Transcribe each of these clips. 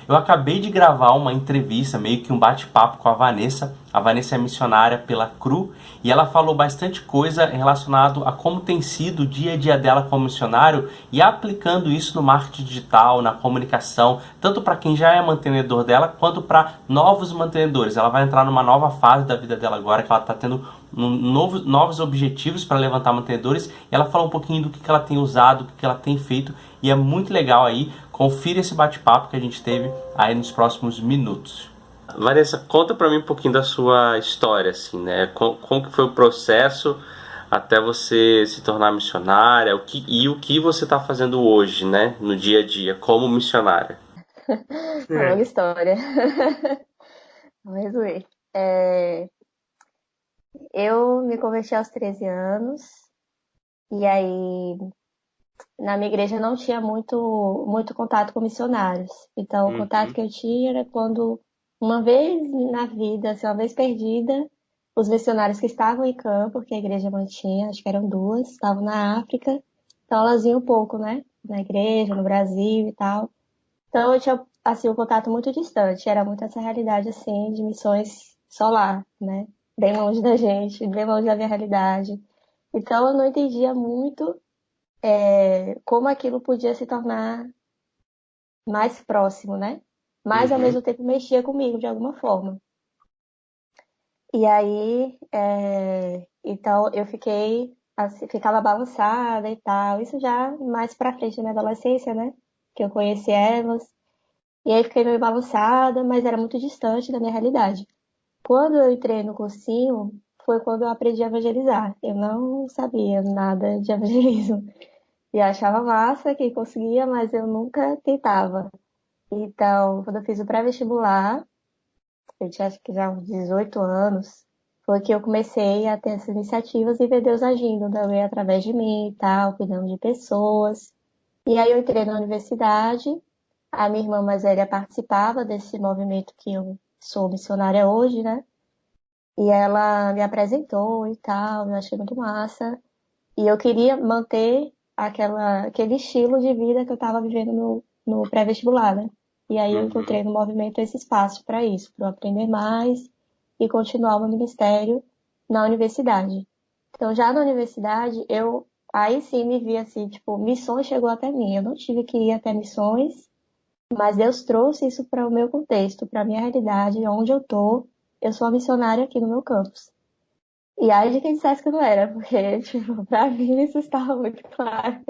Eu acabei de gravar uma entrevista, meio que um bate-papo com a Vanessa. A Vanessa é missionária pela CRU e ela falou bastante coisa relacionado a como tem sido o dia a dia dela como missionário e aplicando isso no marketing digital, na comunicação, tanto para quem já é mantenedor dela quanto para novos mantenedores. Ela vai entrar numa nova fase da vida dela agora, que ela está tendo novos objetivos para levantar mantenedores. E ela falou um pouquinho do que ela tem usado, do que ela tem feito e é muito legal aí. Confira esse bate-papo que a gente teve aí nos próximos minutos. Vanessa, conta para mim um pouquinho da sua história, assim, né? Como que foi o processo até você se tornar missionária, o que você está fazendo hoje, né? No dia a dia, como missionária. Uma longa história. Vamos resumir. Eu me converti aos 13 anos, e aí na minha igreja não tinha muito contato com missionários. Então, o contato Uhum. que eu tinha era quando, uma vez na vida, assim, uma vez perdida, os missionários que estavam em campo, que a igreja mantinha, acho que eram duas, estavam na África, então elas iam um pouco, né? Na igreja, no Brasil e tal. Então eu tinha, assim, um contato muito distante, era muito essa realidade, assim, de missões solar, né? Bem longe da gente, bem longe da minha realidade. Então eu não entendia muito como aquilo podia se tornar mais próximo, né? Mas ao Uhum. mesmo tempo mexia comigo de alguma forma. E aí, então eu fiquei, assim, ficava balançada e tal. Isso já mais pra frente na minha adolescência, né? Que eu conheci elas. E aí fiquei meio balançada, mas era muito distante da minha realidade. Quando eu entrei no cursinho, foi quando eu aprendi a evangelizar. Eu não sabia nada de evangelismo. E achava massa que conseguia, mas eu nunca tentava. Então, quando eu fiz o pré-vestibular, eu tinha acho que já uns 18 anos, foi que eu comecei a ter essas iniciativas e ver Deus agindo também através de mim e tal, cuidando de pessoas. E aí eu entrei na universidade, a minha irmã mais velha participava desse movimento que eu sou missionária hoje, né? E ela me apresentou e tal, eu achei muito massa. E eu queria manter aquele estilo de vida que eu estava vivendo no pré-vestibular, né? E aí eu Uhum. encontrei no movimento esse espaço para isso, para eu aprender mais e continuar o meu ministério na universidade. Então, já na universidade, eu aí sim me vi assim, tipo, missões chegou até mim. Eu não tive que ir até missões, mas Deus trouxe isso para o meu contexto, para a minha realidade, onde eu tô. Eu sou uma missionária aqui no meu campus. E aí de quem dissesse que eu não era, porque, tipo, pra mim isso estava muito claro.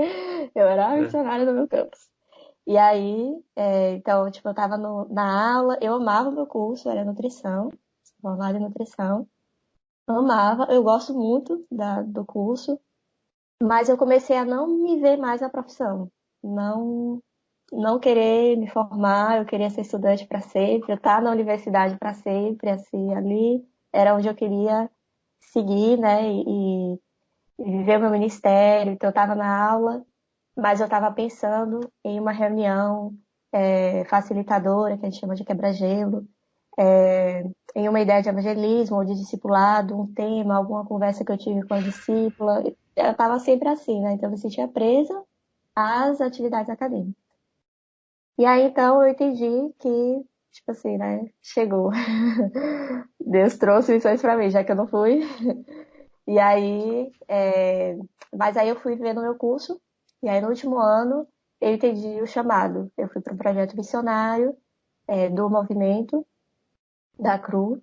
Eu era a É. missionária do meu campus. E aí, então, tipo, eu tava na aula, eu amava o meu curso, era nutrição, formada em nutrição. Amava, eu gosto muito do curso, mas eu comecei a não me ver mais na profissão. Não, não querer me formar, eu queria ser estudante para sempre, eu estar na universidade para sempre, assim, ali era onde eu queria seguir, né, e viver o meu ministério. Então, eu estava na aula, mas eu estava pensando em uma reunião facilitadora, que a gente chama de quebra-gelo, em uma ideia de evangelismo ou de discipulado, um tema, alguma conversa que eu tive com a discípula. Eu estava sempre assim, né? Então, eu me sentia presa às atividades acadêmicas. E aí, então, eu entendi que, tipo assim, né? Chegou. Deus trouxe missões para mim, já que eu não fui. E aí, mas aí eu fui ver no meu curso, e aí no último ano eu entendi o chamado. Eu fui para um projeto missionário do movimento da CRU,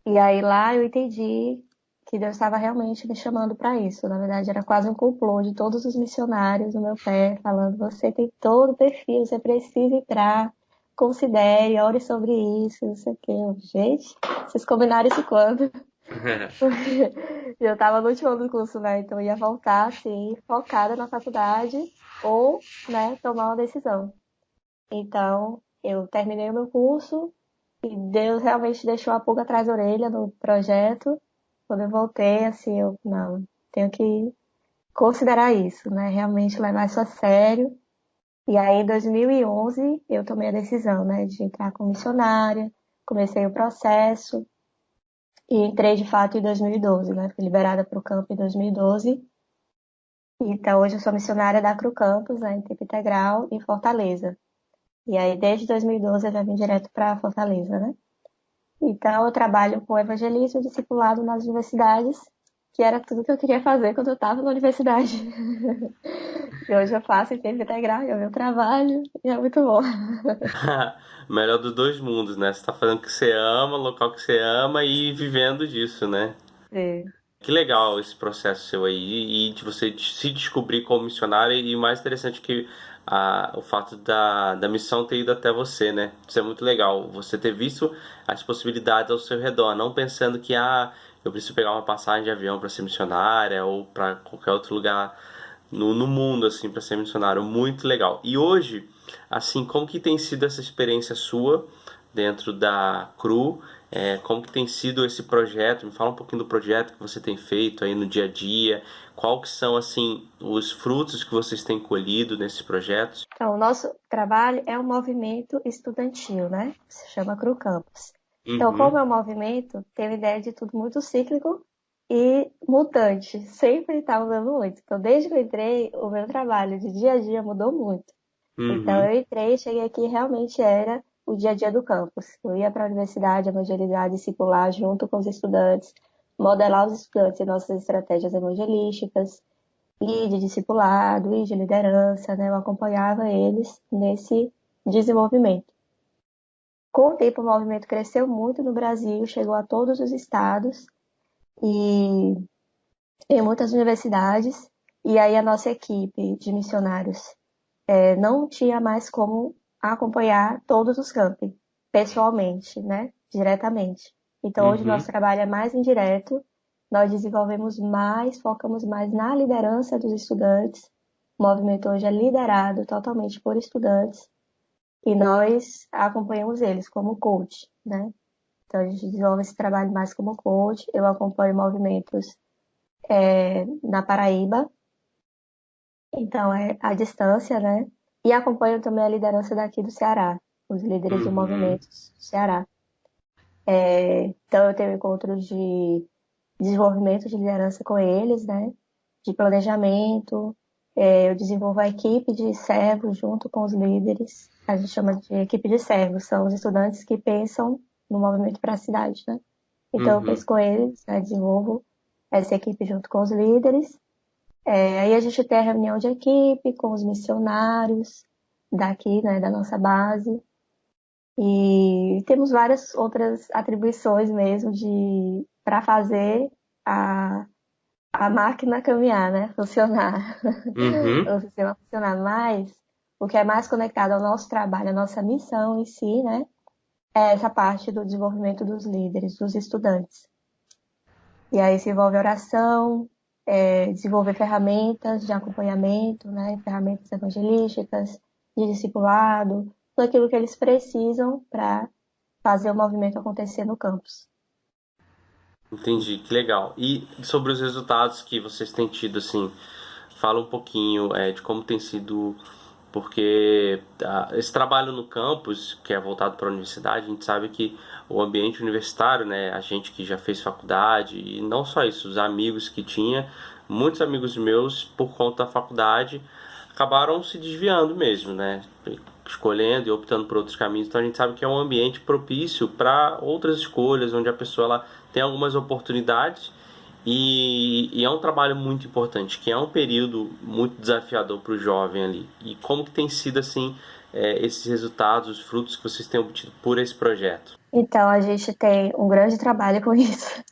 e aí lá eu entendi que Deus estava realmente me chamando para isso. Na verdade, era quase um complô de todos os missionários no meu pé, falando: você tem todo o perfil, você precisa entrar, considere, ore sobre isso, não sei o quê. Gente, vocês combinaram isso quando? Eu tava no último ano do curso, né? Então eu ia voltar, assim, focada na faculdade ou, né, tomar uma decisão. Então, eu terminei o meu curso e Deus realmente deixou a pulga atrás da orelha no projeto. Quando eu voltei, assim, eu, não, tenho que considerar isso, né? Realmente levar isso a sério. E aí, em 2011, eu tomei a decisão, né, de entrar como missionária. Comecei o processo. E entrei de fato em 2012, né? Fui liberada para o campo em 2012. Então hoje eu sou missionária da Cru Campus, né, em tempo integral, em Fortaleza. E aí, desde 2012, eu já vim direto para Fortaleza, né? Então, eu trabalho com evangelismo e discipulado nas universidades, que era tudo que eu queria fazer quando eu estava na universidade. E hoje eu faço em tempo integral, é o meu trabalho, e é muito bom. Melhor dos dois mundos, né? Você tá fazendo o que você ama, o local que você ama e vivendo disso, né? Sim, Que legal esse processo seu aí e de você se descobrir como missionário e mais interessante que o fato da missão ter ido até você, né? Isso é muito legal. Você ter visto as possibilidades ao seu redor, não pensando que eu preciso pegar uma passagem de avião para ser missionária ou para qualquer outro lugar no mundo assim para ser missionário. Muito legal. E hoje, assim, como que tem sido essa experiência sua dentro da CRU? Como que tem sido esse projeto? Me fala um pouquinho do projeto que você tem feito aí no dia a dia. Qual que são, assim, os frutos que vocês têm colhido nesses projetos? então, o nosso trabalho é um movimento estudantil, né? Se chama Cru Campus. Então, como Uhum, é um movimento, tem uma ideia de tudo muito cíclico e mutante. Sempre está mudando muito. Então, desde que eu entrei, o meu trabalho de dia a dia mudou muito. Então, uhum, eu entrei, cheguei aqui, realmente era o dia a dia do campus. Eu ia para a universidade, evangelizar, discipular junto com os estudantes, modelar os estudantes em nossas estratégias evangelísticas, e de discipulado, e de liderança, né? Eu acompanhava eles nesse desenvolvimento. Com o tempo, o movimento cresceu muito no Brasil, chegou a todos os estados e em muitas universidades. E aí a nossa equipe de missionários não tinha mais como acompanhar todos os campi, pessoalmente, né? Diretamente. Então, hoje o nosso uhum. trabalho é mais indireto, nós desenvolvemos mais, focamos mais na liderança dos estudantes. O movimento hoje é liderado totalmente por estudantes e nós acompanhamos eles como coach, né? Então, a gente desenvolve esse trabalho mais como coach. Eu acompanho movimentos na Paraíba, então é à distância, né? E acompanho também a liderança daqui do Ceará, os líderes de Uhum, movimentos do Ceará. Então eu tenho encontros de desenvolvimento de liderança com eles, né? De planejamento. Eu desenvolvo a equipe de servos junto com os líderes. A gente chama de equipe de servos, são os estudantes que pensam no movimento para a cidade, né? Então eu penso uhum, com eles, né? Desenvolvo essa equipe junto com os líderes. Aí a gente tem a reunião de equipe com os missionários daqui, né, da nossa base. E temos várias outras atribuições mesmo de para fazer a, a máquina caminhar, né, funcionar, uhum. o sistema funcionar. Mas o que é mais conectado ao nosso trabalho, à nossa missão em si, né, é essa parte do desenvolvimento dos líderes, dos estudantes. E aí se envolve oração, desenvolver ferramentas de acompanhamento, né, ferramentas evangelísticas, de discipulado, tudo aquilo que eles precisam para fazer o movimento acontecer no campus. Entendi, que legal. E sobre os resultados que vocês têm tido, assim, fala um pouquinho de como tem sido, porque esse trabalho no campus, que é voltado para a universidade, a gente sabe que o ambiente universitário, né, a gente que já fez faculdade, e não só isso, os amigos que tinha, muitos amigos meus, por conta da faculdade, acabaram se desviando mesmo, né? Escolhendo e optando por outros caminhos. Então a gente sabe que é um ambiente propício para outras escolhas, onde a pessoa ela tem algumas oportunidades e é um trabalho muito importante, que é um período muito desafiador para o jovem ali. E como que tem sido assim esses resultados, os frutos que vocês têm obtido por esse projeto? Então, a gente tem um grande trabalho com isso,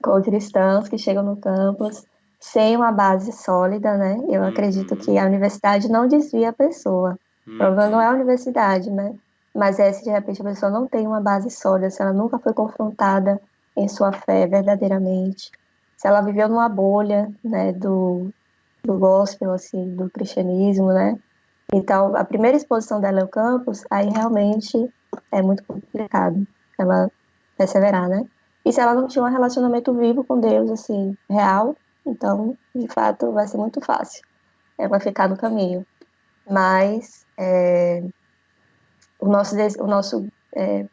com cristãos que chegam no campus sem uma base sólida, né? Eu acredito que Uhum, a universidade não desvia a pessoa. O problema não é uhum, a universidade, né? Mas é se de repente a pessoa não tem uma base sólida, se ela nunca foi confrontada em sua fé verdadeiramente, se ela viveu numa bolha, né, do gospel, assim, do cristianismo, né? Então, a primeira exposição dela ao campus, aí realmente é muito complicado ela perseverar, né? E se ela não tinha um relacionamento vivo com Deus, assim, real, então, de fato, vai ser muito fácil. Ela vai ficar no caminho. Mas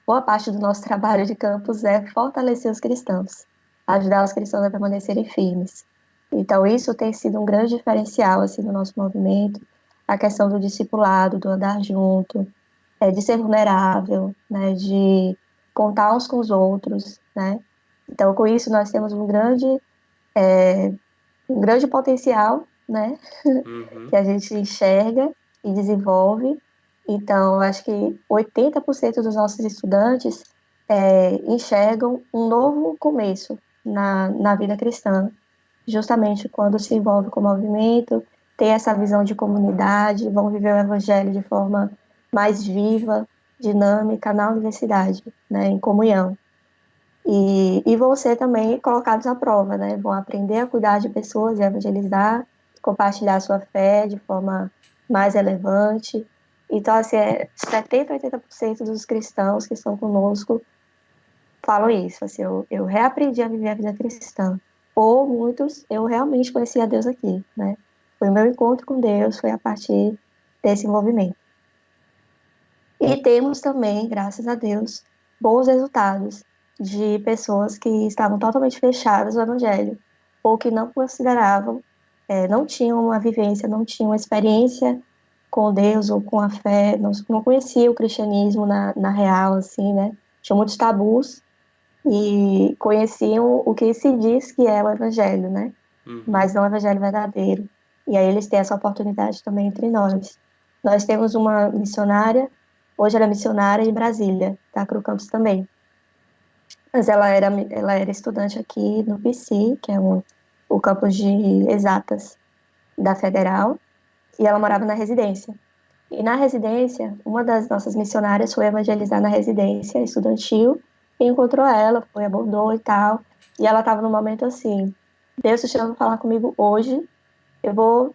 boa parte do nosso trabalho de campus é fortalecer os cristãos, ajudar os cristãos a permanecerem firmes. Então, isso tem sido um grande diferencial, assim, no nosso movimento, a questão do discipulado, do andar junto, de ser vulnerável, né, de contar uns com os outros, né. Então, com isso, nós temos um grande potencial, né, Uhum. que a gente enxerga e desenvolve. Então, eu acho que 80% dos nossos estudantes enxergam um novo começo na vida cristã, justamente quando se envolve com o movimento, tem essa visão de comunidade, vão viver o evangelho de forma mais viva, dinâmica na universidade, né, em comunhão. E vão ser também colocados à prova, né? Vão aprender a cuidar de pessoas e evangelizar, compartilhar sua fé de forma mais relevante. Então, assim, 70, 80% dos cristãos que estão conosco falam isso. Assim, eu reaprendi a viver a vida cristã. Ou muitos, eu realmente conheci a Deus aqui, né? Foi o meu encontro com Deus, foi a partir desse envolvimento. E temos também, graças a Deus, bons resultados de pessoas que estavam totalmente fechadas ao Evangelho, ou que não consideravam, não tinham uma vivência, não tinham uma experiência com Deus ou com a fé, não conheciam o cristianismo na real, assim, né? Tinham muitos tabus e conheciam o que se diz que é o Evangelho, né? Uhum. Mas não o Evangelho verdadeiro. E aí eles têm essa oportunidade também entre nós. Nós temos uma missionária, hoje ela é missionária em Brasília, da Cru Campus também. Mas ela era estudante aqui no PC, que é o campus de exatas da Federal, e ela morava na residência. E na residência, uma das nossas missionárias foi evangelizar na residência estudantil e encontrou ela, foi, abordou e tal. E ela estava num momento assim: Deus te chama falar comigo hoje, eu vou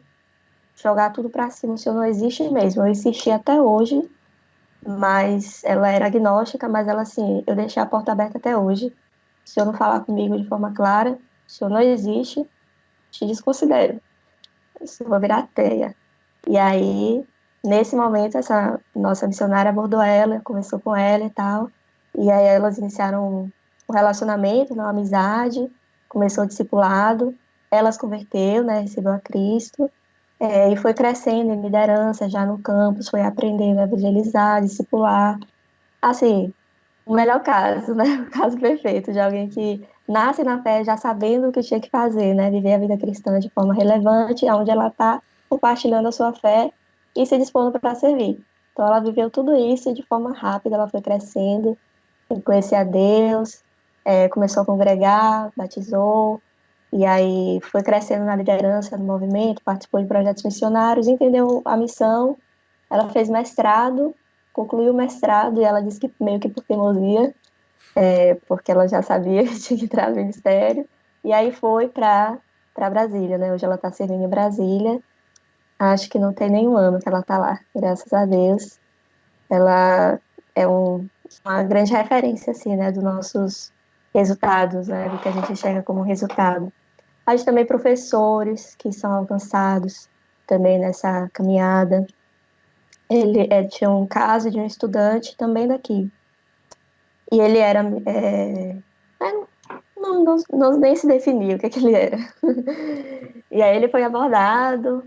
jogar tudo para cima, o Senhor não existe mesmo. Eu insisti até hoje, mas ela era agnóstica, mas ela assim: eu deixei a porta aberta até hoje. Se o Senhor não falar comigo de forma clara, o Senhor não existe, te desconsidero. Eu vou virar ateia. E aí, nesse momento, essa nossa missionária abordou ela, conversou com ela e tal. E aí elas iniciaram um relacionamento, né, uma amizade, começou o discipulado. Ela se converteu, né, recebeu a Cristo, e foi crescendo em liderança já no campus, foi aprendendo a evangelizar, discipular. Assim, o melhor caso, né? O caso perfeito de alguém que nasce na fé já sabendo o que tinha que fazer, né? Viver a vida cristã de forma relevante, onde ela está compartilhando a sua fé e se dispondo para servir. Então, ela viveu tudo isso de forma rápida, ela foi crescendo, foi conhecer a Deus, começou a congregar, batizou, e aí foi crescendo na liderança do movimento, participou de projetos missionários, entendeu a missão. Ela fez mestrado, concluiu o mestrado, e ela disse que meio que por teimosia, porque ela já sabia que tinha que entrar no ministério. E aí foi para Brasília, né? Hoje ela está servindo em Brasília. Acho que não tem nenhum ano que ela está lá, graças a Deus. Ela é uma grande referência, assim, né? Dos nossos resultados, né? Do que a gente enxerga como resultado. A gente também professores que são alcançados também nessa caminhada. Ele tinha um caso de um estudante também daqui. E ele era não nem se definia o que ele era. E aí ele foi abordado,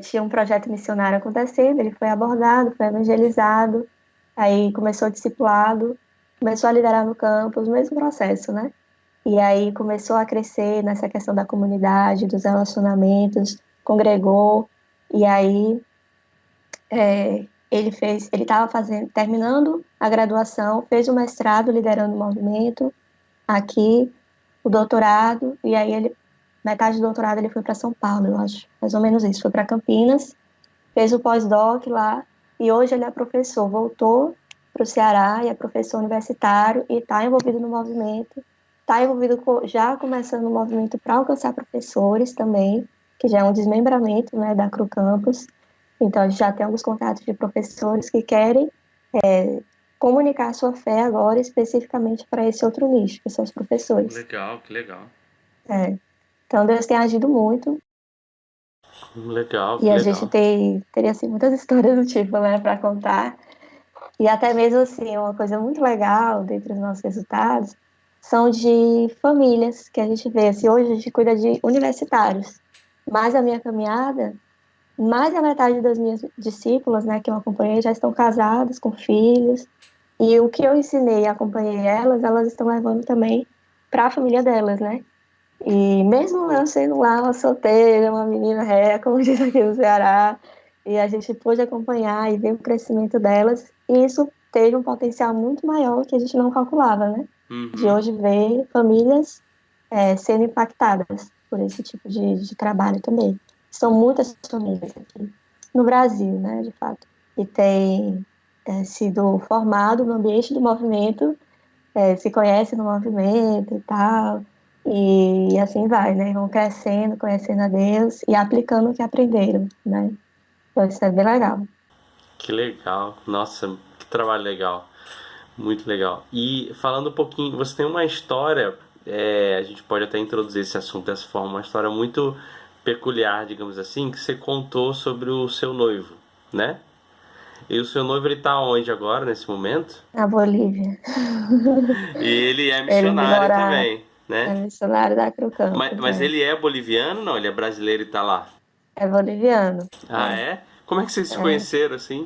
tinha um projeto missionário acontecendo, ele foi abordado, foi evangelizado, aí começou o discipulado, começou a liderar no campus, o mesmo processo, né? E aí começou a crescer nessa questão da comunidade, dos relacionamentos, congregou, e aí ele estava terminando a graduação, fez o mestrado liderando o movimento aqui, o doutorado, e aí metade do doutorado ele foi para São Paulo, eu acho, mais ou menos isso, foi para Campinas, fez o pós-doc lá, e hoje ele é professor, voltou para o Ceará e é professor universitário e está envolvido no movimento, está envolvido já começando no movimento para alcançar professores também, que já é um desmembramento, né, da Cru Campus. Então a gente já tem alguns contatos de professores que querem comunicar a sua fé agora especificamente para esse outro nicho, que são os professores. Legal, que legal. É. Então Deus tem agido muito Legal, e que a gente legal. teria assim muitas histórias do tipo, né, para contar. E até mesmo assim, uma coisa muito legal dentre os nossos resultados são de famílias que a gente vê. Assim, hoje a gente cuida de universitários, mas a minha caminhada Mais da metade das minhas discípulas, né, que eu acompanhei, já estão casadas, com filhos. E o que eu ensinei e acompanhei elas, elas estão levando também para a família delas, né? E mesmo eu sendo lá uma solteira, uma menina ré, como diz aqui no Ceará, e a gente pôde acompanhar e ver o crescimento delas, e isso teve um potencial muito maior que a gente não calculava, né? De Uhum. hoje ver famílias sendo impactadas por esse tipo de trabalho também. São muitas famílias aqui no Brasil, né, de fato, que têm sido formado no ambiente do movimento, se conhecem no movimento e tal, e assim vai, né? Vão crescendo, conhecendo a Deus e aplicando o que aprenderam, né? Então isso é bem legal. Que legal. Nossa, que trabalho legal. Muito legal. E falando um pouquinho, você tem uma história, a gente pode até introduzir esse assunto dessa forma, uma história muito peculiar, digamos assim, que você contou sobre o seu noivo, né? E o seu noivo ele tá onde agora, nesse momento? Na Bolívia. E ele é Ele missionário mora, também, é né? missionário da Cruz Campos, Mas ele é boliviano? Não, ele é brasileiro e tá lá. é boliviano. Ah, é? Como é que vocês se É. conheceram assim?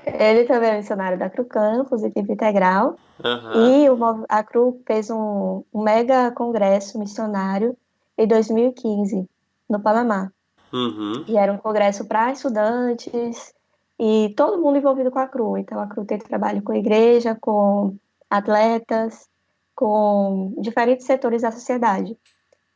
Ele também é missionário da Cruz Campos e Tempo Integral. Aham. E a CRU fez um mega congresso missionário em 2015, no Panamá. Uhum. E era um congresso para estudantes e todo mundo envolvido com a CRU. Então, a CRU tem trabalho com a igreja, com atletas, com diferentes setores da sociedade.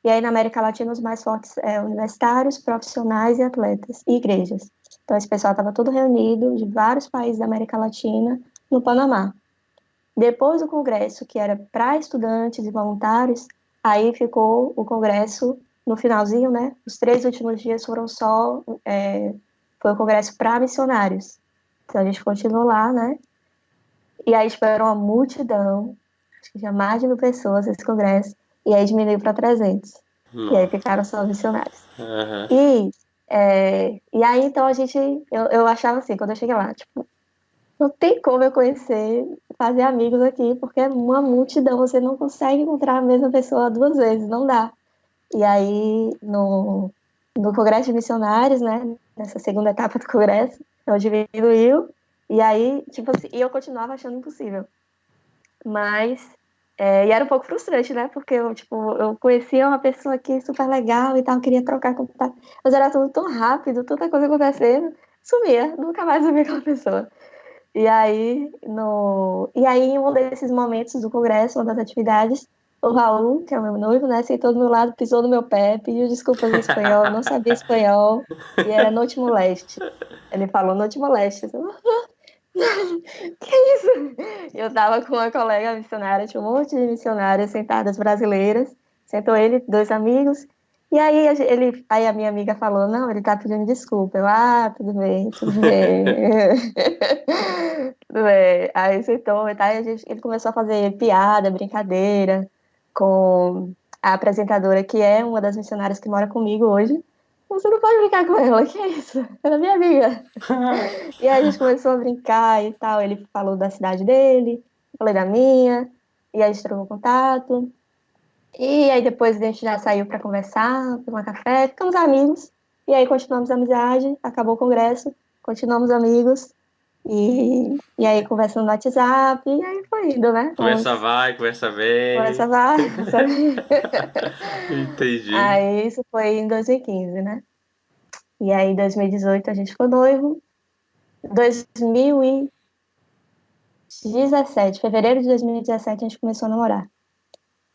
E aí, na América Latina, os mais fortes universitários, profissionais e atletas, e igrejas. Então, esse pessoal estava todo reunido de vários países da América Latina no Panamá. Depois do congresso, que era para estudantes e voluntários, aí ficou o congresso no finalzinho, né? Os 3 últimos dias foram só, foi o congresso para missionários. Então a gente continuou lá, né? E aí esperou uma multidão, acho que tinha mais de 1.000 pessoas nesse congresso, e aí diminuiu para 300. E aí Nossa. ficaram só missionários. Aham. E aí então a gente, eu achava assim, quando eu cheguei lá, tipo, não tem como eu conhecer, fazer amigos aqui, porque é uma multidão, você não consegue encontrar a mesma pessoa 2 vezes, não dá. E aí, no Congresso de Missionários, né, nessa segunda etapa do Congresso, eu diminuiu, e aí, tipo assim, e eu continuava achando impossível. Mas, e era um pouco frustrante, né, porque eu, tipo, eu conhecia uma pessoa aqui super legal e tal, queria trocar contato, mas era tudo tão rápido, tanta coisa acontecendo, sumia, nunca mais via aquela pessoa. E aí, em um desses momentos do congresso, uma das atividades, o Raul, que é o meu noivo, né, sentou do meu lado, pisou no meu pé, pediu desculpas em espanhol, não sabia espanhol, e era Noite Moleste. Ele falou Noite Moleste. Que isso? Eu tava com uma colega missionária, tinha um monte de missionárias sentadas brasileiras, sentou ele, 2 amigos, e aí aí a minha amiga falou, não, ele tá pedindo desculpa. Tudo bem, tudo bem. Tudo bem. Aí sentou, e tá, e ele começou a fazer piada, brincadeira com a apresentadora, que é uma das missionárias que mora comigo hoje. Você não pode brincar com ela, que é isso? Ela é minha amiga. E aí a gente começou a brincar e tal. Ele falou da cidade dele, eu falei da minha, e aí a gente trocou contato. E aí depois a gente já saiu para conversar, tomar café, ficamos amigos. E aí continuamos a amizade, acabou o congresso, continuamos amigos. E aí conversando no WhatsApp, e aí foi indo, né? Conversa vai, conversa Conversa vem. vai, conversa vem. Entendi. Aí isso foi em 2015, né? E aí em 2018 a gente ficou noivo. 2017, fevereiro de 2017 a gente começou a namorar.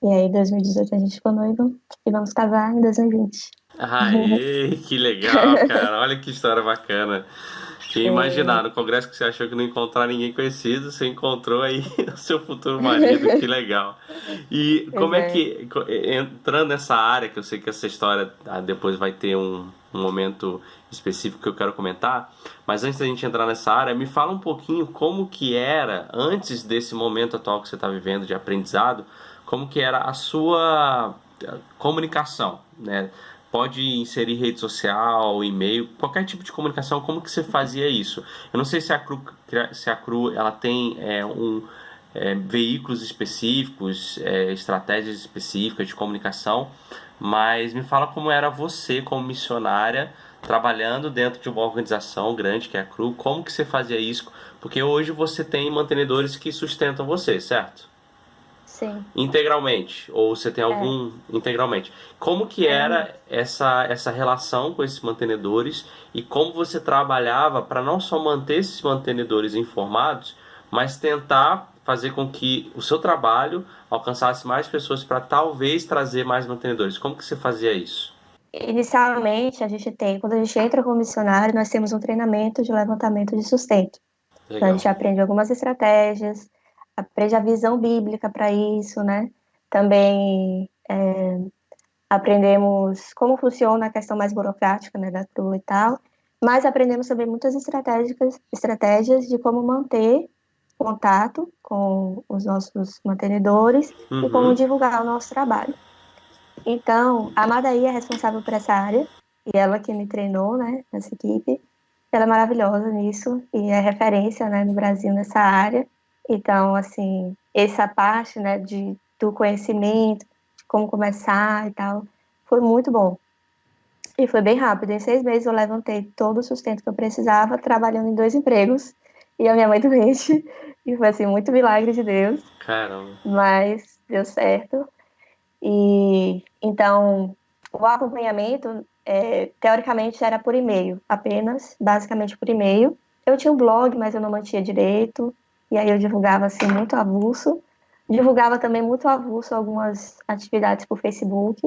E aí em 2018 a gente ficou noivo e vamos casar em 2020. Aê, que legal, cara. Olha que história bacana. Quem imaginar, no congresso que você achou que não ia encontrar ninguém conhecido, você encontrou aí o seu futuro marido, que legal. E Pois como é é. que, entrando nessa área, que eu sei que essa história depois vai ter um momento específico que eu quero comentar, mas antes da gente entrar nessa área, me fala um pouquinho como que era, antes desse momento atual que você está vivendo de aprendizado, como que era a sua comunicação, né? Pode inserir rede social, e-mail, qualquer tipo de comunicação, como que você fazia isso? Eu não sei se a CRU ela tem veículos específicos, estratégias específicas de comunicação, mas me fala como era você como missionária trabalhando dentro de uma organização grande que é a CRU, como que você fazia isso? Porque hoje você tem mantenedores que sustentam você, certo? Sim, Integralmente, ou você tem é, algum integralmente. Como que integralmente. era essa relação com esses mantenedores e como você trabalhava para não só manter esses mantenedores informados, mas tentar fazer com que o seu trabalho alcançasse mais pessoas para talvez trazer mais mantenedores. Como que você fazia isso? Inicialmente, a gente tem, quando a gente entra como missionário, nós temos um treinamento de levantamento de sustento. Então, a Legal. gente aprende algumas estratégias, aprende a visão bíblica para isso, né? Também aprendemos como funciona a questão mais burocrática, né, da CRU e tal, mas aprendemos também muitas estratégias de como manter contato com os nossos mantenedores e como Uhum. divulgar o nosso trabalho. Então, a Madaí é responsável por essa área, e ela que me treinou, né, nessa equipe. Ela é maravilhosa nisso, e é referência, né, no Brasil nessa área. Então, assim, essa parte, né, do conhecimento, de como começar e tal, foi muito bom. E foi bem rápido. Em 6 meses eu levantei todo o sustento que eu precisava, trabalhando em 2 empregos, e a minha mãe doente. E foi, assim, muito milagre de Deus, Caramba. mas deu certo. E então, o acompanhamento, teoricamente, era por e-mail, apenas, basicamente por e-mail. Eu tinha um blog, mas eu não mantinha direito, e aí eu divulgava assim muito avulso. Divulgava também muito avulso algumas atividades por Facebook,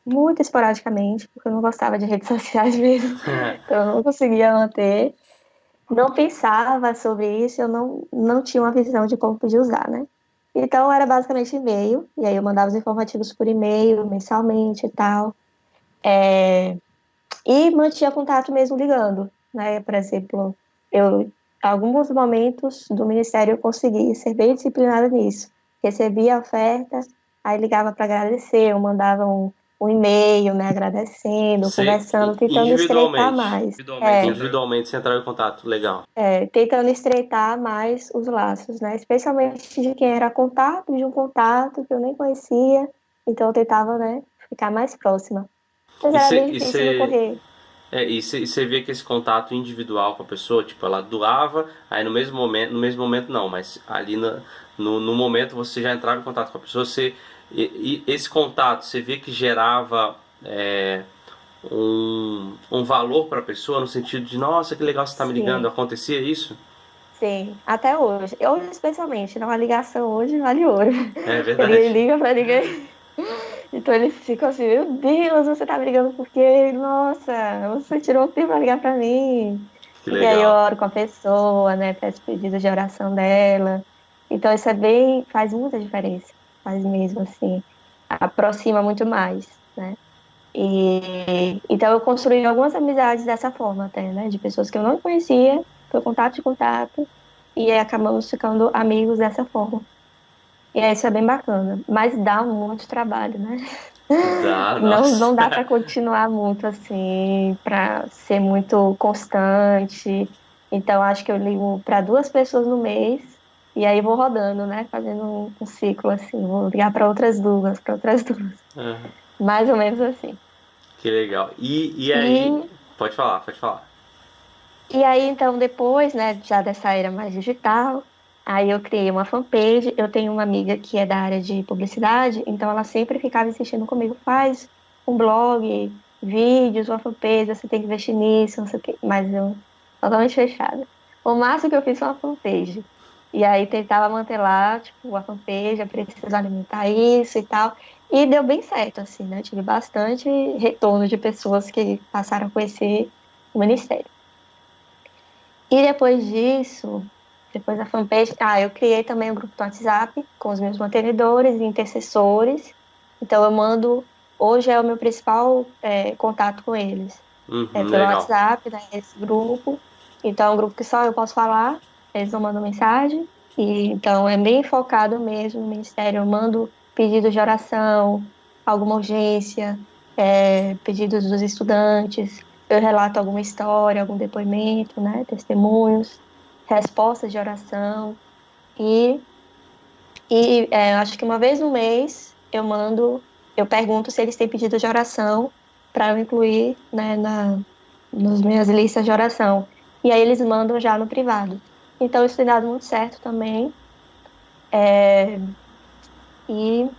muito esporadicamente, porque eu não gostava de redes sociais mesmo, então eu não conseguia manter. Não pensava sobre isso, eu não tinha uma visão de como podia usar, né? Então era basicamente e-mail, e aí eu mandava os informativos por e-mail, mensalmente e tal. E mantinha contato mesmo ligando, né? Por exemplo, eu, alguns momentos do ministério eu consegui ser bem disciplinada nisso. Recebia a oferta, aí ligava para agradecer, eu mandava um e-mail, né, agradecendo, Você conversando, tentando estreitar individualmente. mais. Individualmente você entrava em contato. Legal. Tentando estreitar mais os laços, né? Especialmente de quem era contato de um contato que eu nem conhecia, então eu tentava, né, ficar mais próxima. Mas E era você, bem difícil no correr. e você via que esse contato individual com a pessoa, tipo, ela doava, aí no mesmo momento não, mas ali no momento você já entrava em contato com a pessoa, e esse contato, você via que gerava um valor para a pessoa, no sentido de, nossa, que legal você está me ligando, Sim, acontecia isso? sim, até hoje. Eu, especialmente, uma ligação hoje vale ouro. É Que ninguém verdade. liga pra ninguém. Então eles ficam assim, meu Deus, você tá me ligando por quê? Nossa, você tirou o tempo pra ligar pra mim. Que E aí eu legal. oro com a pessoa, né? Peço pedidos de oração dela. Então isso faz muita diferença. Faz mesmo, assim. Aproxima muito mais, né? E então eu construí algumas amizades dessa forma até, né? De pessoas que eu não conhecia, foi contato de contato, e aí acabamos ficando amigos dessa forma. E aí isso é bem bacana, mas dá muito trabalho, né? Dá, Não nossa. dá para continuar muito assim, para ser muito constante. Então acho que eu ligo para 2 pessoas no mês e aí vou rodando, né? Fazendo um ciclo assim, vou ligar para outras duas, para outras duas, Aham. mais ou menos assim. Que legal. E aí, E pode falar, pode falar. E aí, então, depois, né, já dessa era mais digital, aí eu criei uma fanpage. Eu tenho uma amiga que é da área de publicidade, então ela sempre ficava insistindo comigo, faz um blog, vídeos, uma fanpage, você tem que investir nisso, não sei o quê. Mas eu, totalmente fechada. O máximo que eu fiz foi uma fanpage. E aí tentava manter lá, tipo, a fanpage, eu preciso alimentar isso e tal. E deu bem certo, assim, né? Tive bastante retorno de pessoas que passaram a conhecer o ministério. E depois disso, depois da fanpage, eu criei também um grupo do WhatsApp com os meus mantenedores e intercessores. Então eu mando, hoje é o meu principal contato com eles, pelo Legal. WhatsApp, né, esse grupo. Então é um grupo que só eu posso falar, eles não mandam mensagem. E então é bem focado mesmo no ministério. Eu mando pedidos de oração, alguma urgência, pedidos dos estudantes. Eu relato alguma história, algum depoimento, né, testemunhos, respostas de oração. E, acho que uma vez no mês eu pergunto se eles têm pedido de oração para eu incluir, né, nas minhas listas de oração. E aí eles mandam já no privado. Então isso tem dado muito certo também. É, e,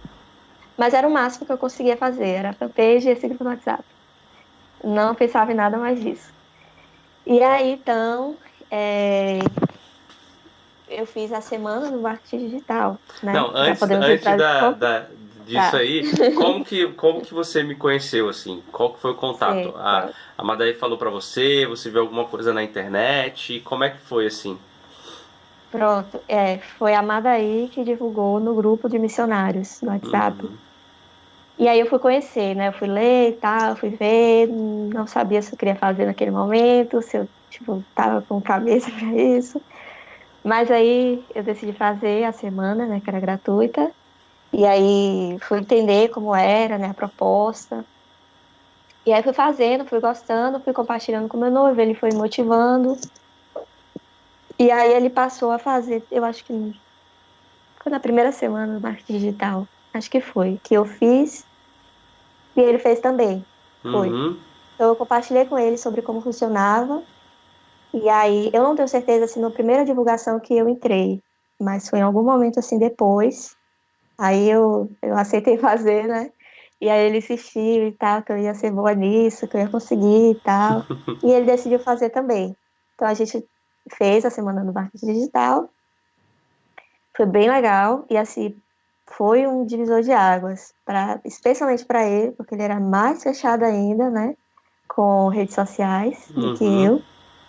mas era o máximo que eu conseguia fazer, era a fanpage e esse grupo no WhatsApp. Não pensava em nada mais disso. E aí, então, é, eu fiz a semana do marketing digital, né? Não, Para antes, podermos antes entrar em disso tá, aí, como que você me conheceu, assim? Qual que foi o contato? sei, pronto. A Madai falou pra você, você viu alguma coisa na internet? Como é que foi, assim? Pronto, foi a Madaí que divulgou no grupo de missionários no WhatsApp. E aí eu fui conhecer, né? Eu fui ler e tal, fui ver, não sabia se eu queria fazer naquele momento, se eu, tipo, tava com cabeça para isso. Mas aí eu decidi fazer a semana, né, que era gratuita. E aí fui entender como era, né, a proposta. E aí fui fazendo, fui gostando, fui compartilhando com meu noivo, ele foi me motivando. E aí ele passou a fazer, eu acho que foi na primeira semana do marketing digital, acho que foi, que eu fiz e ele fez também. Foi. Uhum. Então eu compartilhei com ele sobre como funcionava. E aí eu não tenho certeza se na primeira divulgação que eu entrei, mas foi em algum momento assim depois. Aí eu aceitei fazer, né? E aí ele insistiu e tal, que eu ia ser boa nisso, que eu ia conseguir e tal. E ele decidiu fazer também. Então a gente fez a semana do marketing digital, foi bem legal e assim foi um divisor de águas, especialmente para ele, porque ele era mais fechado ainda, né, com redes sociais do que Uhum. eu.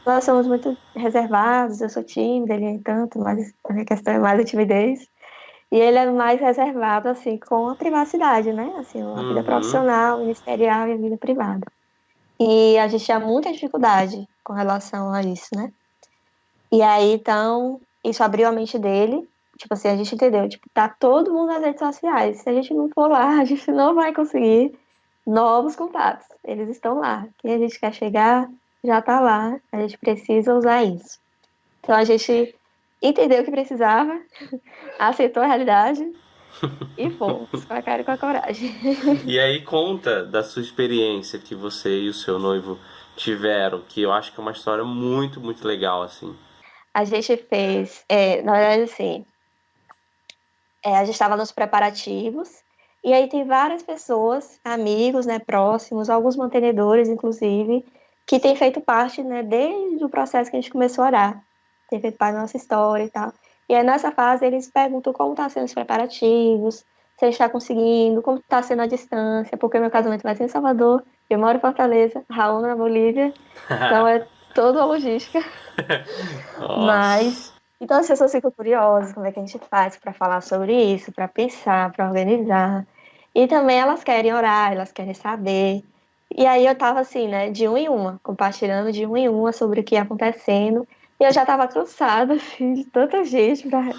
Nós somos muito reservados, eu sou tímida, ele nem tanto, mas a minha questão é mais a timidez. E ele é mais reservado, assim, com a privacidade, né? Assim, a vida Uhum. profissional, ministerial e a vida privada. E a gente tinha muita dificuldade com relação a isso, né? E aí, então, isso abriu a mente dele. Tipo assim, a gente entendeu, tipo, tá todo mundo nas redes sociais. Se a gente não for lá, a gente não vai conseguir novos contatos. Eles estão lá. Quem a gente quer chegar já tá lá. A gente precisa usar isso. Então a gente entendeu o que precisava, aceitou a realidade e fomos, com a cara e com a coragem. E aí conta da sua experiência que você e o seu noivo tiveram, que eu acho que é uma história muito, muito legal, assim. A gente fez, na verdade, assim, a gente estava nos preparativos, e aí tem várias pessoas, amigos, né, próximos, alguns mantenedores, inclusive, que têm feito parte, né, desde o processo que a gente começou a orar, tem feito parte da nossa história e tal. E aí nessa fase eles perguntam como estão sendo os preparativos, se a gente está conseguindo, como está sendo a distância, porque meu casamento vai ser em Salvador, eu moro em Fortaleza, Raul na Bolívia, então é toda a logística. Mas, Nossa. então as pessoas ficam curiosas como é que a gente faz para falar sobre isso, para pensar, para organizar. E também elas querem orar, elas querem saber. E aí eu tava assim, né, de uma em uma, compartilhando de uma em uma sobre o que ia acontecendo. E eu já tava cansada, assim, de tanta gente para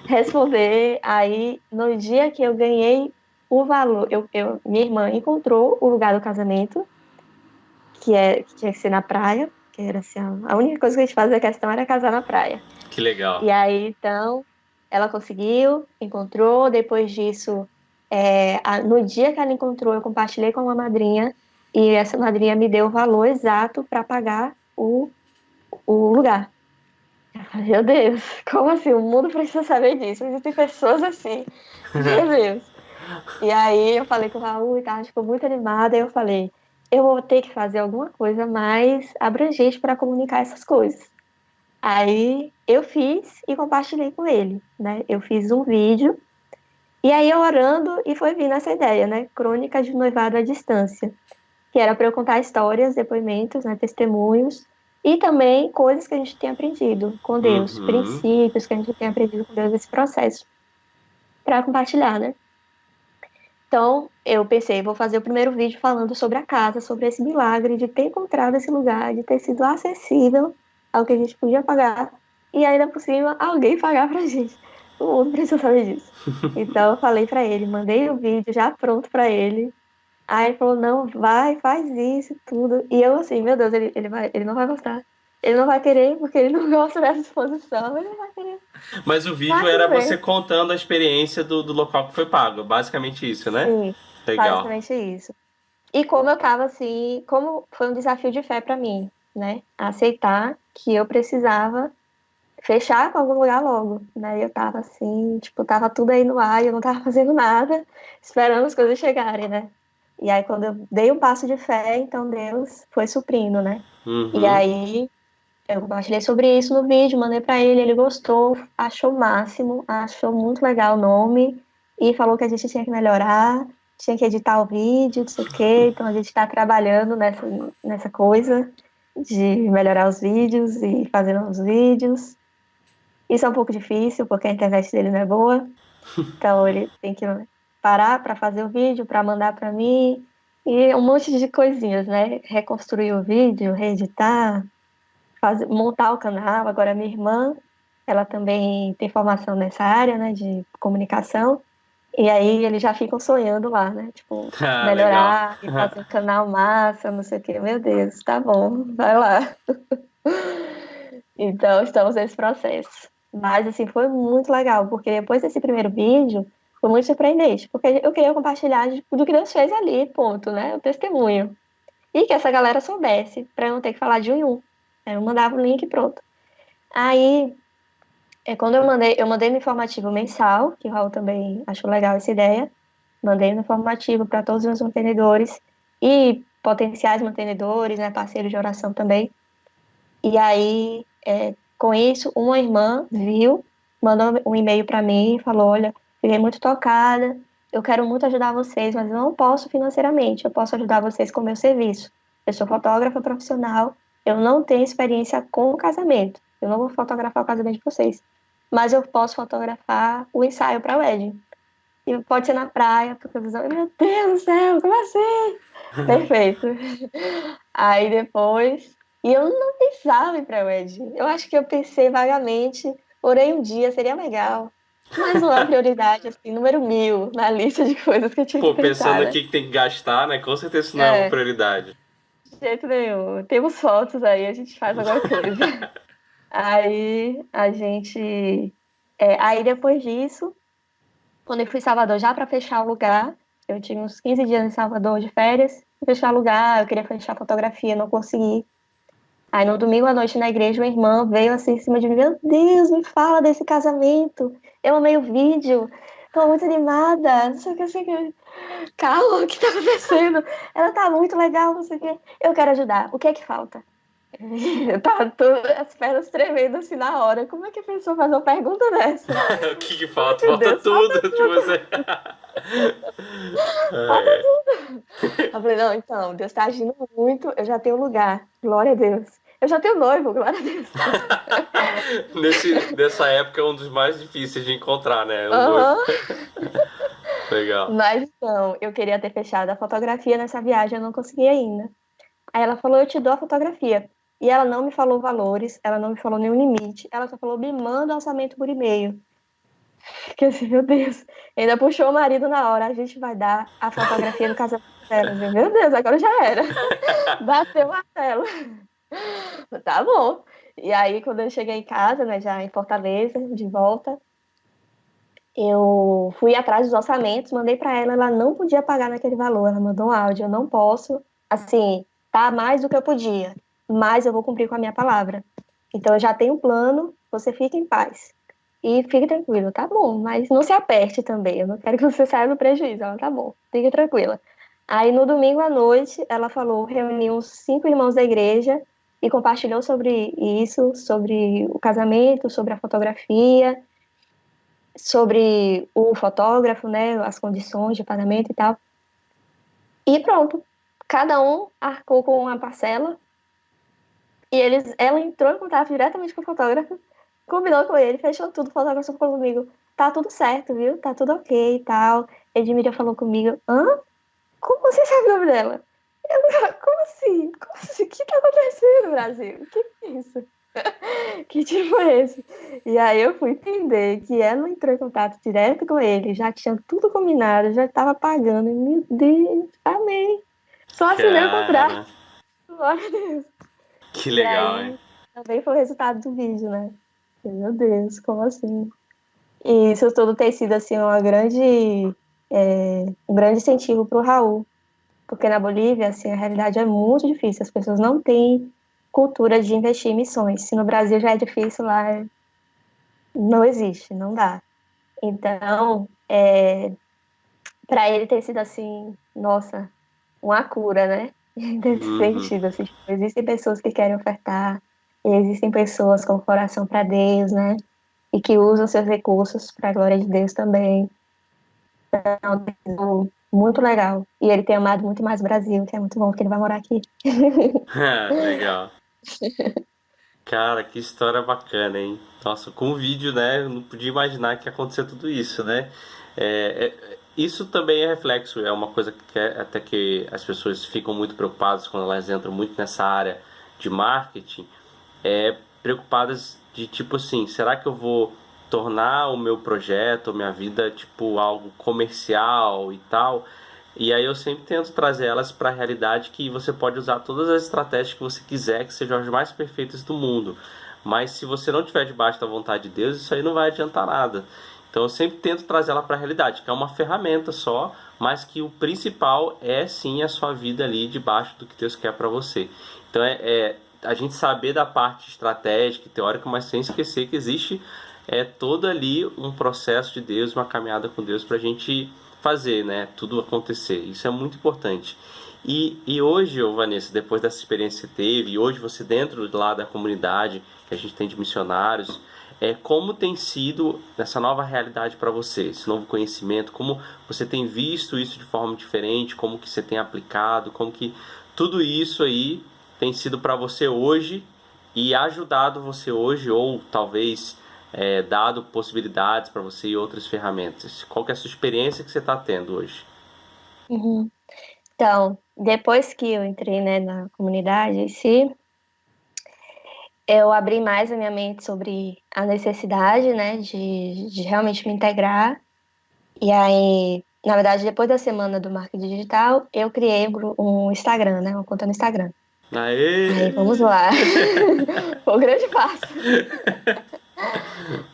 responder. Aí, no dia que eu ganhei o valor, minha irmã encontrou o lugar do casamento, que tinha que ser na praia, que era assim, a única coisa que a gente fazia questão era casar na praia. Que legal. E aí, então, ela conseguiu, encontrou. Depois disso, no dia que ela encontrou, eu compartilhei com uma madrinha e essa madrinha me deu o valor exato para pagar o lugar. Eu falei, meu Deus, como assim? O mundo precisa saber disso. Existem pessoas assim. Meu Deus. E aí eu falei com o Raul e tal, ficou muito animada. E eu falei, eu vou ter que fazer alguma coisa mais abrangente para comunicar essas coisas. Aí eu fiz e compartilhei com ele, né? Eu fiz um vídeo e aí eu orando e foi vindo essa ideia, né? Crônica de noivado à distância, que era para eu contar histórias, depoimentos, né? Testemunhos e também coisas que a gente tem aprendido com Deus, Uhum. princípios que a gente tem aprendido com Deus nesse processo, para compartilhar, né? Então eu pensei, vou fazer o primeiro vídeo falando sobre a casa, sobre esse milagre de ter encontrado esse lugar, de ter sido acessível ao que a gente podia pagar e ainda por cima alguém pagar pra gente. O mundo precisa saber disso. Então eu falei pra ele, mandei o vídeo já pronto pra ele. Aí ele falou, não, vai, faz isso, tudo. E eu assim, meu Deus, ele não vai gostar. Ele não vai querer, porque ele não gosta dessa exposição, ele não vai querer. Mas o vídeo Mas era tudo você bem. contando a experiência do local que foi pago. Basicamente isso, né? Sim, Legal. basicamente isso. E como eu tava assim, como foi um desafio de fé pra mim, né? Aceitar que eu precisava fechar com algum lugar logo, né? Eu tava assim, tipo, tava tudo aí no ar e eu não tava fazendo nada, esperando as coisas chegarem, né? E aí, quando eu dei um passo de fé, então Deus foi suprindo, né? E Uhum. aí, eu compartilhei sobre isso no vídeo, mandei pra ele, ele gostou, achou o máximo, achou muito legal o nome e falou que a gente tinha que melhorar, tinha que editar o vídeo, não sei o quê. Então a gente tá trabalhando nessa coisa de melhorar os vídeos e fazer novos vídeos. Isso é um pouco difícil, porque a internet dele não é boa. Então ele tem que parar para fazer o vídeo, para mandar para mim. E um monte de coisinhas, né? Reconstruir o vídeo, reeditar, montar o canal. Agora, minha irmã, ela também tem formação nessa área, né? De comunicação. E aí eles já ficam sonhando lá, né? Tipo, Ah, legal. melhorar e fazer um canal massa, não sei o quê. Meu Deus, tá bom, vai lá. Então, estamos nesse processo. Mas, assim, foi muito legal, porque depois desse primeiro vídeo, foi muito surpreendente, porque eu queria compartilhar do que Deus fez ali, ponto, né? O testemunho. E que essa galera soubesse, para eu não ter que falar de um em um. Aí eu mandava o link e pronto. Aí, quando eu mandei no informativo mensal, que o Raul também achou legal essa ideia, mandei no informativo para todos os meus mantenedores e potenciais mantenedores, né, parceiros de oração também. E aí, com isso, uma irmã viu, mandou um e-mail para mim e falou: Olha, fiquei muito tocada, eu quero muito ajudar vocês, mas eu não posso financeiramente, eu posso ajudar vocês com o meu serviço. Eu sou fotógrafa profissional, eu não tenho experiência com o casamento, eu não vou fotografar o casamento de vocês, mas eu posso fotografar o ensaio para a wedding. E pode ser na praia, porque eu pensava, meu Deus do céu, como assim? Perfeito. Aí depois. E eu não pensava em pré-wedding. Eu acho que eu pensei vagamente, orei um dia, seria legal. Mas não é prioridade, assim, número 1000 na lista de coisas que eu tinha que Pô, pensando pensar, né? aqui que tem que gastar, né? Com certeza isso não é uma É, prioridade. de jeito nenhum. Temos fotos aí, a gente faz alguma coisa. Aí a gente. Aí depois disso, quando eu fui em Salvador já para fechar o lugar, eu tinha uns 15 dias em Salvador de férias, fechar o lugar, eu queria fechar a fotografia, não consegui. Aí no domingo à noite na igreja, uma irmã veio assim em cima de mim, meu Deus, me fala desse casamento. Eu amei o vídeo, tô muito animada, não sei o que, não sei o que. Calma, o que tá acontecendo? Ela tá muito legal, não sei o que. Eu quero ajudar. O que é que falta? Tá todas as pernas tremendo assim na hora. Como é que a pessoa faz uma pergunta dessa? O que que Ai, falta? meu Falta Deus, falta tudo de tudo, você. falta É. tudo. Eu falei, não, então, Deus tá agindo muito, eu já tenho lugar, glória a Deus. Eu já tenho noivo, glória a Deus. Nessa época é um dos mais difíceis de encontrar, né? Um noivo. Aham. Legal. Mas então, eu queria ter fechado a fotografia nessa viagem, eu não consegui ainda. Aí ela falou, eu te dou a fotografia. E ela não me falou valores, ela não me falou nenhum limite, ela só falou, me manda o orçamento por e-mail. Fiquei assim, meu Deus. Ainda puxou o marido na hora, a gente vai dar a fotografia do casamento dela. Meu Deus, agora já era. Bateu o martelo. Tá bom. E aí, quando eu cheguei em casa, né, já em Fortaleza, de volta, eu fui atrás dos orçamentos, mandei para ela, ela não podia pagar naquele valor. Ela mandou um áudio, eu não posso, assim, tá mais do que eu podia, mas eu vou cumprir com a minha palavra. Então eu já tenho um plano, você fique em paz. E fique tranquilo, tá bom, mas não se aperte também. Eu não quero que você saia no prejuízo. Ela, tá bom, fique tranquila. Aí no domingo à noite, ela falou, reuniu uns 5 irmãos da igreja e compartilhou sobre isso, sobre o casamento, sobre a fotografia, sobre o fotógrafo, né, as condições de pagamento e tal. E pronto, cada um arcou com uma parcela e ela entrou em contato diretamente com o fotógrafo, combinou com ele, fechou tudo, o fotógrafo falou comigo, tá tudo certo, viu? Tá tudo ok e tal. Edmília falou comigo, hã? Como você sabe o nome dela? Eu, como assim? Como assim? O que tá acontecendo, Brasil? O que é isso? Que tipo é esse? E aí eu fui entender que ela entrou em contato direto com ele, já tinha tudo combinado, já estava pagando. E, meu Deus, amei. Só assinei o contrato, Cara, glória a Deus. que E legal, hein? aí também foi o resultado do vídeo, né? E, meu Deus, como assim? E isso tudo tem sido assim um grande incentivo para o Raul, porque na Bolívia, assim, a realidade é muito difícil, as pessoas não têm cultura de investir em missões. Se no Brasil já é difícil, lá não existe, não dá. Então, para ele ter sido assim, nossa, uma cura, né? Nesse Uhum. sentido, assim, tipo, existem pessoas que querem ofertar, e existem pessoas com coração para Deus, né? E que usam seus recursos para a glória de Deus também. Então, muito legal. E ele tem amado muito mais o Brasil, que é muito bom, porque ele vai morar aqui. Legal. Cara, que história bacana, hein? Nossa, com o vídeo, né? Eu não podia imaginar que ia acontecer tudo isso, né? Isso também é reflexo, é uma coisa até que as pessoas ficam muito preocupadas quando elas entram muito nessa área de marketing, preocupadas de tipo assim, será que eu vou tornar o meu projeto, a minha vida, tipo algo comercial e tal? E aí eu sempre tento trazer elas para a realidade que você pode usar todas as estratégias que você quiser, que sejam as mais perfeitas do mundo. Mas se você não estiver debaixo da vontade de Deus, isso aí não vai adiantar nada. Então eu sempre tento trazer ela para a realidade, que é uma ferramenta só, mas que o principal é sim a sua vida ali debaixo do que Deus quer para você. Então é a gente saber da parte estratégica e teórica, mas sem esquecer que existe todo ali um processo de Deus, uma caminhada com Deus para a gente fazer, né, tudo acontecer. Isso é muito importante. E hoje, Vanessa, depois dessa experiência que você teve, e hoje você dentro lá da comunidade que a gente tem de missionários, como tem sido essa nova realidade para você, esse novo conhecimento, como você tem visto isso de forma diferente, como que você tem aplicado, como que tudo isso aí tem sido para você hoje e ajudado você hoje, ou talvez dado possibilidades para você e outras ferramentas. Qual que é a sua experiência que você está tendo hoje? Uhum. Então, depois que eu entrei, né, na comunidade em si, eu abri mais a minha mente sobre a necessidade, né, de realmente me integrar. E aí, na verdade, depois da semana do marketing digital, eu criei um Instagram, né, uma conta no Instagram. Aí, vamos Aê! lá. Foi um grande passo.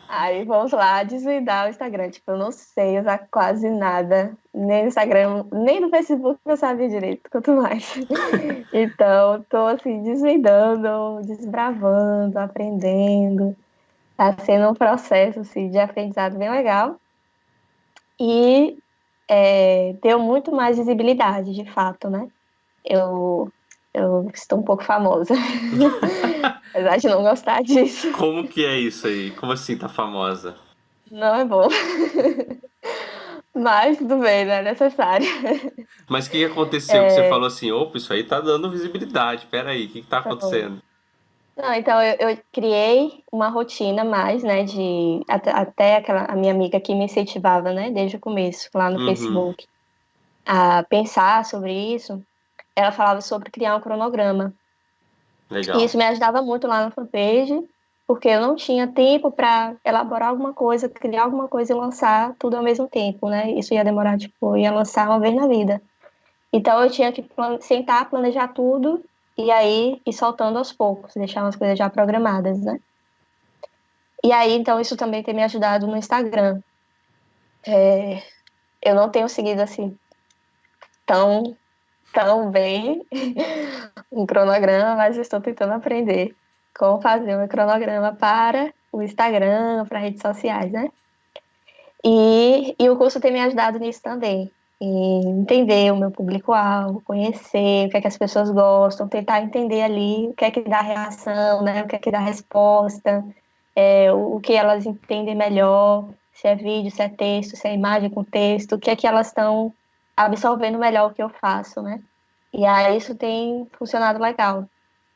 Aí, vamos lá, desvendar o Instagram. Tipo, eu não sei usar quase nada. Nem no Instagram, nem no Facebook eu sabia direito, quanto mais. Então, tô assim, desvendando, desbravando, aprendendo. Tá sendo um processo assim, de aprendizado bem legal. E deu muito mais visibilidade, de fato, né? Eu, eu estou um pouco famosa. Apesar de não gostar disso. Como que é isso aí? Como assim tá famosa? Não é bom. Mas tudo bem, né? É necessário. Mas o que que aconteceu que você É, falou assim, opa, isso aí tá dando visibilidade, peraí, o que que tá então, acontecendo? não, então eu criei uma rotina mais, né? De até aquela a minha amiga que me incentivava, né? Desde o começo, lá no Uhum, Facebook, a pensar sobre isso. Ela falava sobre criar um cronograma. E legal. isso me ajudava muito lá na fanpage, porque eu não tinha tempo para elaborar alguma coisa, criar alguma coisa e lançar tudo ao mesmo tempo, né? Isso ia demorar, tipo, ia lançar uma vez na vida. Então eu tinha que sentar, planejar tudo e aí ir soltando aos poucos, deixar umas coisas já programadas, né? E aí, então, isso também tem me ajudado no Instagram. Eu não tenho seguido assim tão, tão bem um cronograma, mas estou tentando aprender como fazer um cronograma para o Instagram, para redes sociais, né? E o curso tem me ajudado nisso também. Em entender o meu público-alvo, conhecer o que é que as pessoas gostam, tentar entender ali o que é que dá reação, né? O que é que dá resposta, o que elas entendem melhor, se é vídeo, se é texto, se é imagem com texto, o que é que elas estão absorvendo melhor o que eu faço, né? E aí isso tem funcionado legal.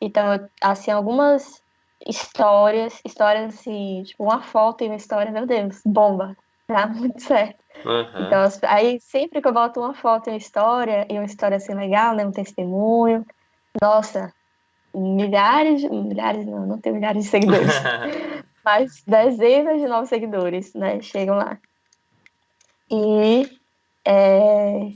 Então, assim, algumas histórias assim, tipo, uma foto e uma história, meu Deus, bomba, tá muito certo. Aham. Então, aí sempre que eu boto uma foto e uma história assim legal, né, um testemunho, nossa, milhares não, não tem milhares de seguidores, mas dezenas de novos seguidores, né, chegam lá. E, é,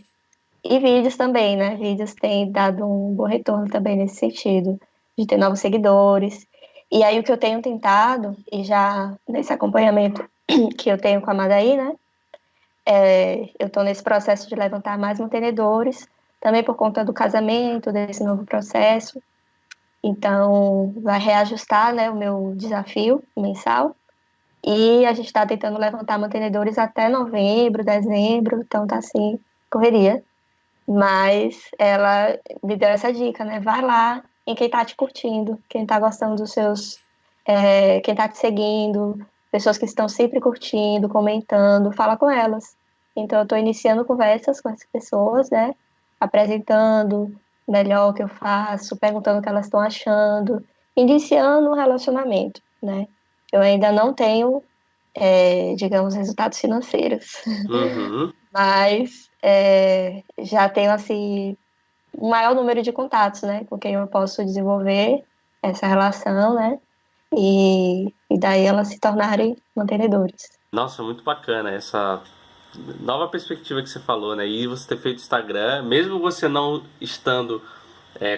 e vídeos também, né, vídeos têm dado um bom retorno também nesse sentido, de ter novos seguidores. E aí o que eu tenho tentado, e já nesse acompanhamento que eu tenho com a Madaí, né, eu estou nesse processo de levantar mais mantenedores também por conta do casamento, desse novo processo. Então, vai reajustar, né, o meu desafio mensal. E a gente está tentando levantar mantenedores até novembro, dezembro, então tá assim, correria. Mas ela me deu essa dica, né? Vai lá em quem tá te curtindo, quem tá gostando dos seus. Quem tá te seguindo, pessoas que estão sempre curtindo, comentando, fala com elas. Então eu tô iniciando conversas com essas pessoas, né? Apresentando melhor o que eu faço, perguntando o que elas estão achando, iniciando um relacionamento, né? Eu ainda não tenho, digamos, resultados financeiros. Uhum. Mas já tenho assim um maior número de contatos, né, com quem eu posso desenvolver essa relação, né, e daí elas se tornarem mantenedores. Nossa, muito bacana essa nova perspectiva que você falou, né? E você ter feito Instagram, mesmo você não estando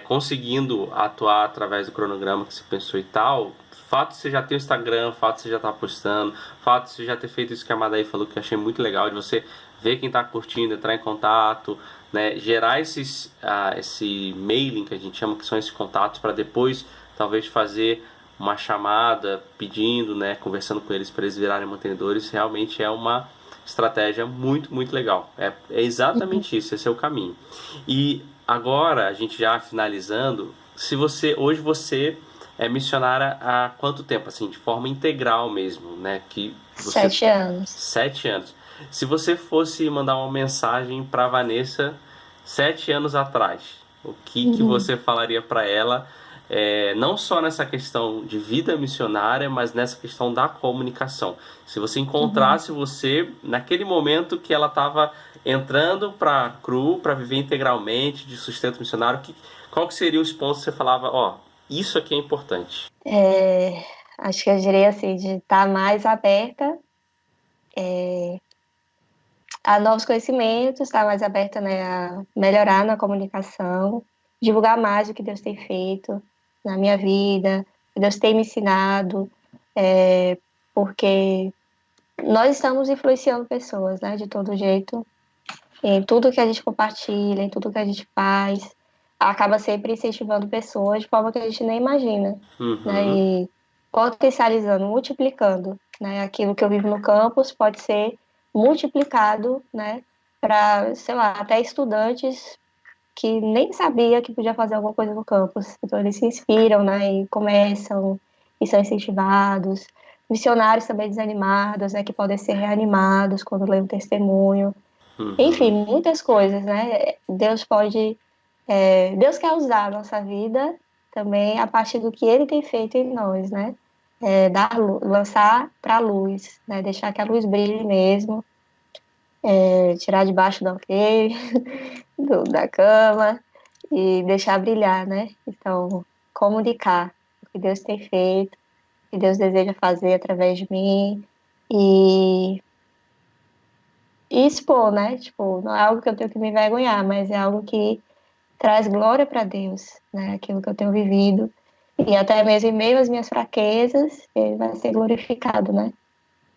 conseguindo atuar através do cronograma que você pensou e tal, o fato de você já ter o Instagram, o fato de você já estar postando, o fato de você já ter feito isso que a Madaí falou, que eu achei muito legal, de você ver quem está curtindo, entrar em contato, né? Gerar esse mailing que a gente chama, que são esses contatos, para depois talvez fazer uma chamada pedindo, né, conversando com eles para eles virarem mantenedores, realmente é uma estratégia muito, muito legal. É exatamente isso, esse é o caminho. E agora, a gente já finalizando, se você hoje você é missionária há quanto tempo, assim, de forma integral mesmo, né? Que você 7 anos. 7 anos. Se você fosse mandar uma mensagem para Vanessa 7 anos atrás, o que Uhum. você falaria para ela? Não só nessa questão de vida missionária, mas nessa questão da comunicação. Se você Uhum. encontrasse você naquele momento que ela estava entrando para a CRU, para viver integralmente de sustento missionário, qual que seria os pontos que você falava, ó, isso aqui é importante? É, acho que eu diria assim, de estar mais aberta a novos conhecimentos, estar mais aberta, né, a melhorar na comunicação, divulgar mais o que Deus tem feito na minha vida, o que Deus tem me ensinado, porque nós estamos influenciando pessoas, né, de todo jeito, em tudo que a gente compartilha, em tudo que a gente faz, acaba sempre incentivando pessoas de forma que a gente nem imagina, né, Uhum, e potencializando, multiplicando, né, aquilo que eu vivo no campus pode ser multiplicado, né, para, sei lá, até estudantes que nem sabia que podia fazer alguma coisa no campus. Então eles se inspiram, né, e começam e são incentivados. Missionários também desanimados, né, que podem ser reanimados quando lêem um testemunho. Enfim, uhum, muitas coisas, né? Deus quer usar a nossa vida também a partir do que Ele tem feito em nós, né? Lançar para a luz, né? Deixar que a luz brilhe mesmo, tirar debaixo do alqueire, da cama e deixar brilhar, né? Então, comunicar o que Deus tem feito, o que Deus deseja fazer através de mim e, e expor, né? Tipo, não é algo que eu tenho que me envergonhar, mas é algo que traz glória para Deus, né? Aquilo que eu tenho vivido. E até mesmo em meio às minhas fraquezas, ele vai ser glorificado, né?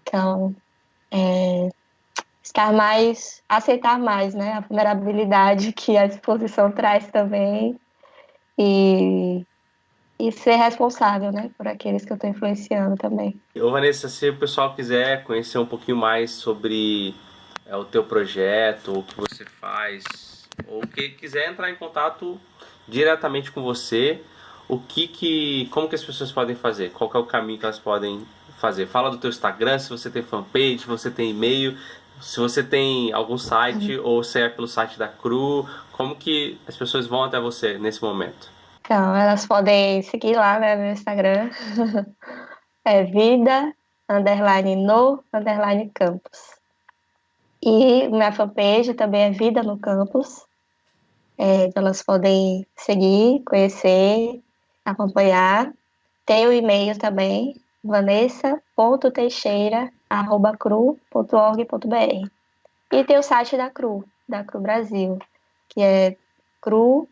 Então, aceitar mais, né? A vulnerabilidade que a exposição traz também e, e ser responsável, né? Por aqueles que eu estou influenciando também. Ô Vanessa, se o pessoal quiser conhecer um pouquinho mais sobre o teu projeto, o que você faz, ou que quiser entrar em contato diretamente com você, como que as pessoas podem fazer? Qual que é o caminho que elas podem fazer? Fala do teu Instagram, se você tem fanpage, se você tem e-mail, se você tem algum site ou se é pelo site da CRU, como que as pessoas vão até você nesse momento? Então, elas podem seguir lá, né, no Instagram, é vida, underline no, underline campus. E minha fanpage também é Vida no Campus. Então elas podem seguir, conhecer, acompanhar. Tem o e-mail também, vanessa.teixeira@cru.org.br. E tem o site da CRU Brasil, que é cru.org.br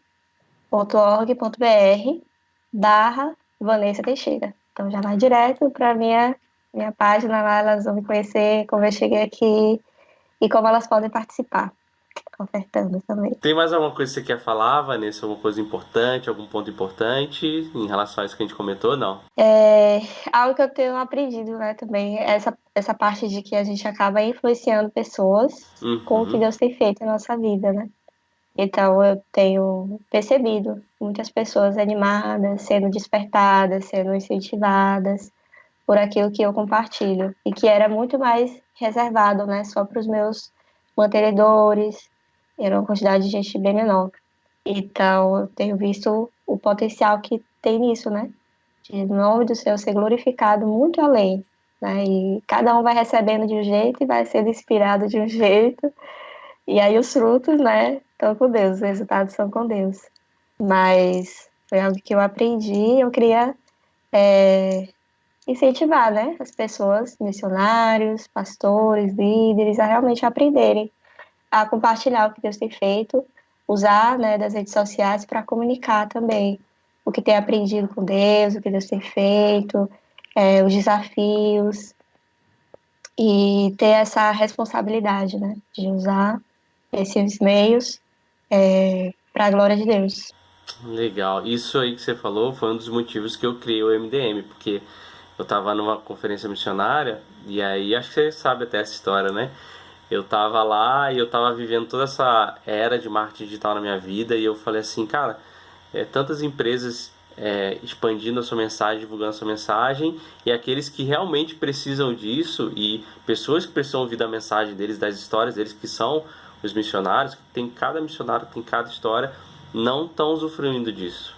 Vanessa Teixeira. Então já vai direto para minha página lá, elas vão me conhecer, como eu cheguei aqui e como elas podem participar. ofertando também. Tem mais alguma coisa que você quer falar, Vanessa? Alguma coisa importante, algum ponto importante em relação a isso que a gente comentou? Não. É, algo que eu tenho aprendido, né, também, é essa parte de que a gente acaba influenciando pessoas com o que Uhum. Deus tem feito na nossa vida, né? Então eu tenho percebido muitas pessoas animadas, sendo despertadas, sendo incentivadas por aquilo que eu compartilho e que era muito mais reservado, né, só para os meus mantenedores, era uma quantidade de gente bem menor. Então eu tenho visto o potencial que tem nisso, né? De o nome do Senhor ser glorificado muito além, né? E cada um vai recebendo de um jeito e vai sendo inspirado de um jeito. E aí os frutos, né, estão com Deus, os resultados são com Deus. Mas foi algo que eu aprendi, eu queria incentivar, né, as pessoas, missionários, pastores, líderes, a realmente aprenderem a compartilhar o que Deus tem feito, usar, né, das redes sociais para comunicar também o que tem aprendido com Deus, o que Deus tem feito, os desafios, e ter essa responsabilidade, né, de usar esses meios para a glória de Deus. Legal. Isso aí que você falou foi um dos motivos que eu criei o MDM, porque eu tava numa conferência missionária e aí acho que você sabe até essa história, né? Eu tava lá e eu tava vivendo toda essa era de marketing digital na minha vida e eu falei assim, cara, tantas empresas expandindo a sua mensagem, divulgando a sua mensagem e aqueles que realmente precisam disso e pessoas que precisam ouvir da mensagem deles, das histórias deles, que são os missionários, que tem cada missionário, tem cada história, não estão usufruindo disso.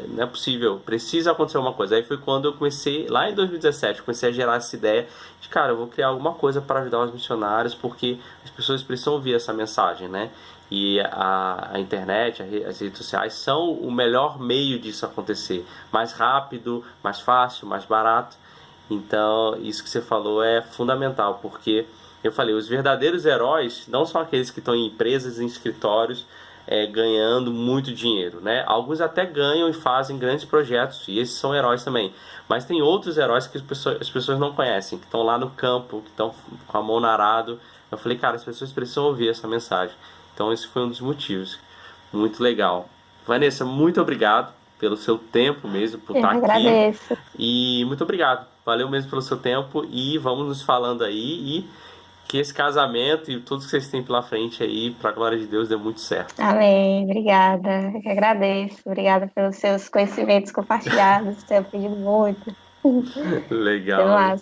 Não é possível, precisa acontecer alguma coisa. Aí foi quando eu comecei, lá em 2017, comecei a gerar essa ideia de, cara, eu vou criar alguma coisa para ajudar os missionários, porque as pessoas precisam ouvir essa mensagem, né? E a internet, as redes sociais são o melhor meio disso acontecer. Mais rápido, mais fácil, mais barato. Então, isso que você falou é fundamental, porque eu falei, os verdadeiros heróis não são aqueles que estão em empresas, em escritórios, ganhando muito dinheiro, né? Alguns até ganham e fazem grandes projetos, e esses são heróis também. Mas tem outros heróis que as pessoas não conhecem, que estão lá no campo, que estão com a mão no arado. Eu falei, cara, as pessoas precisam ouvir essa mensagem. Então esse foi um dos motivos. Muito legal. Vanessa, muito obrigado pelo seu tempo mesmo, por Eu estar aqui. agradeço. E muito obrigado. Valeu mesmo pelo seu tempo e vamos nos falando aí e que esse casamento e tudo que vocês têm pela frente aí, para a glória de Deus, dê muito certo. Amém. Obrigada. Eu que agradeço. Obrigada pelos seus conhecimentos compartilhados. Tenho aprendido muito. Foi Legal. massa.